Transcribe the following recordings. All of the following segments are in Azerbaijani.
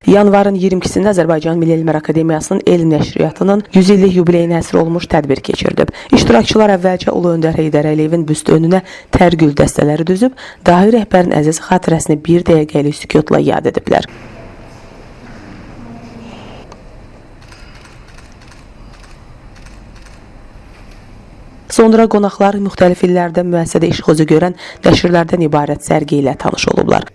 Yanvarın 22-sində Azərbaycan Milli Elmlər Akademiyasının elm nəşriyyatının 100 illik yubileyinə həsr olmuş tədbir keçirdi. İştirakçılar əvvəlcə Ulu Öndər Heydər Əliyevin büstü önünə tərgül dəstələri düzüb, dahi rəhbərin əziz xatirəsini bir dəqiqəlik sükutla yad ediblər. Sonra qonaqlar müxtəlif illərdə müəssisədə işğuzu görən nəşrlərdən ibarət sərgi ilə tanış olublar.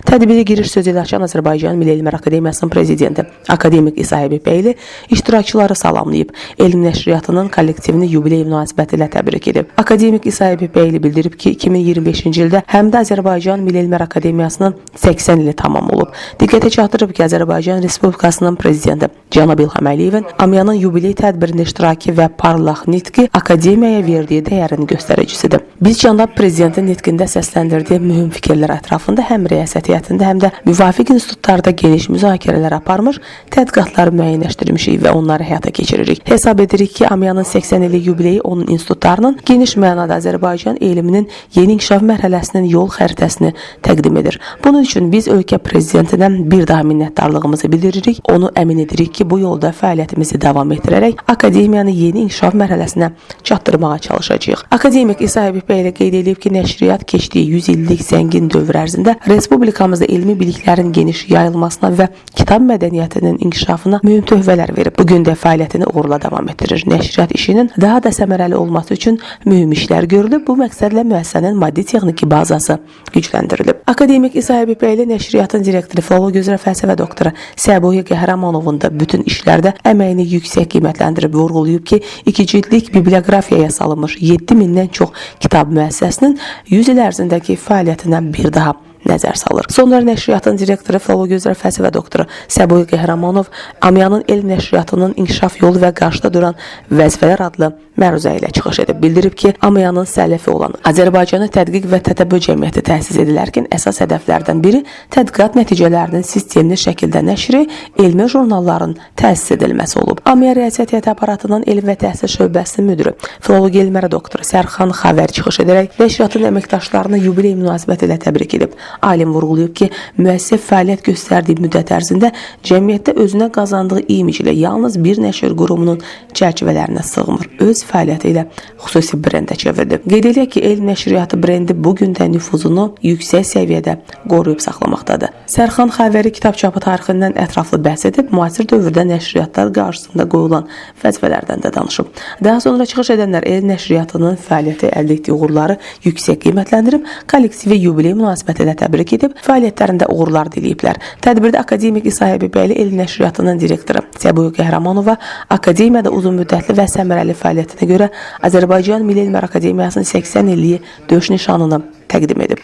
Tədbiri giriş sözü ilə açan Azərbaycan Milli Elmlər Akademiyasının prezidenti akademik İsa Həbibbəyli iştirakçıları salamlayıb, elm nəşriyyatının kollektivini yubiley münasibəti ilə təbrik edib. Akademik İsa Həbibbəyli bildirib ki, 2025-ci ildə həm də Azərbaycan Milli Elmlər Akademiyasının 80 ili tamam olub. Diqqətə çatdırıb ki, Azərbaycan Respublikasının prezidenti Cənab İlham Əliyevin Amiyanın yubiley tədbirində iştirakı və parlaq nitqi akademiyaya verdiyi dəyərin göstəricisidir. Biz Cənab Prezidentin nitqində səsləndirdiyi mühüm fikirlər ətrafında həm rəyasət həm də müvafiq institutlarda geniş müzakirələr aparmış, tədqiqatları müəyyənləşdirmişik və onları həyata keçiririk. Hesab edirik ki, Amiyanın 80 illik yubileyi onun institutlarının geniş mənada Azərbaycan elminin yeni inkişaf mərhələsinin yol xəritəsini təqdim edir. Bunun üçün biz ölkə prezidentindən bir daha minnətdarlığımızı bildiririk. Onu əmin edirik ki, bu yolda fəaliyyətimizi davam etdirərək akademiyanı yeni inkişaf mərhələsinə çatdırmağa çalışacağıq. Akademik İsa Həbibbəyli qeyd edib ki, nəşriyyat keçdiyi 100 illik zəngin dövr ərzində Respublikamızda elmi biliklərin geniş yayılmasına və kitab mədəniyyətinin inkişafına mühüm töhfələr verib. Bugün də fəaliyyətini uğurla davam etdirir. Nəşriyyat işinin daha da səmərəli olması üçün mühüm işlər görülüb. Bu məqsədlə müəssisənin maddi-texniki bazası gücləndirilib. Akademik İsa Həbibbəyli nəşriyyatın direktoru, filologiya üzrə fəlsəfə doktoru Səbuhi Qəhrəmanovun da bütün işlərdə əməyini yüksək qiymətləndirib vurğulayıb ki, 2 cildlik biblioqrafiyaya salınmış 7000-dən çox kitab müəssisəsinin 100 il ərzindəki fəaliyyətinə bir daha nəzər salır. Sonra nəşriyyatın direktoru, filologiya üzrə fəlsəfə doktoru Səbuhi Qəhrəmanov Amiyanın elm nəşriyyatının inkişaf yolu və qarşıda duran vəzifələr adlı məruzə ilə çıxış edib. Bildirib ki, Amiyanın sələfi olan Azərbaycanı Tədqiq və Tətəbbü Cəmiyyəti təsis edilərkən əsas hədəflərdən biri tədqiqat nəticələrinin sistemli şəkildə nəşri, elmi jurnalların təsis edilməsi olub. Amiya Riyaset Heyəti aparatının elm və təhsil şöbəsinin müdürü, filologiya elmləri doktoru Sərxan Xavər çıxış edərək nəşriyyatın əməkdaşlarını yubiley münasibəti ilə təbrik edib. Alim vurğulayıb ki, müəssisə fəaliyyət göstərdiyi müddət ərzində cəmiyyətdə özünə qazandığı imic ilə yalnız bir nəşr qurumunun çərçivələrinə sığmır, öz fəaliyyəti ilə xüsusi brendə çevirdi. Qeyd edək ki, elm nəşriyyatı brendi bugün də nüfuzunu yüksək səviyyədə qoruyub saxlamaqdadır. Sərxan Xavəri kitab çapı tarixindən ətraflı bəhs edib, müasir dövrdə nəşriyyatlar qarşısında qoyulan vəzifələrdən də danışıb. Daha sonra çıxış edənlər elm nəşriyyatının fəaliyyəti əldə etdiyi uğurları yüksək qiymətləndirib, kollektivi yubiley münasibəti ilə təbrik edib, fəaliyyətlərində uğurlar diləyiblər. Tədbirdə akademik İsa Həbibbəyli elm nəşriyyatının direktoru Səbuhi Qəhrəmanova akademiyada uzun müddətli və səmərəli fəaliyyətinə görə Azərbaycan Milli Elmlər Akademiyasının 80 illiyi döyüş nişanını təqdim edib.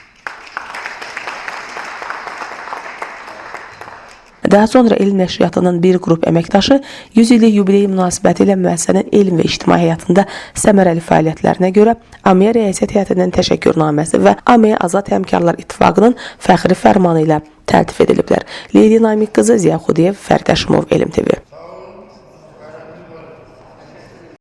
Daha sonra elm nəşriyyatının bir qrup əməkdaşı 100 illik yubiley münasibəti ilə müəssisənin elm və ictimai həyatında səmərəli fəaliyyətlərinə görə Amiya Riyaset Heyətinin təşəkkürnaməsi və Amiya Azad Həmkarlar İttifaqının fəxri fərmanı ilə təltif ediliblər. Leyli Namiq qızı, Ziya Xudiyev, Fərid Əşimov, Elm TV.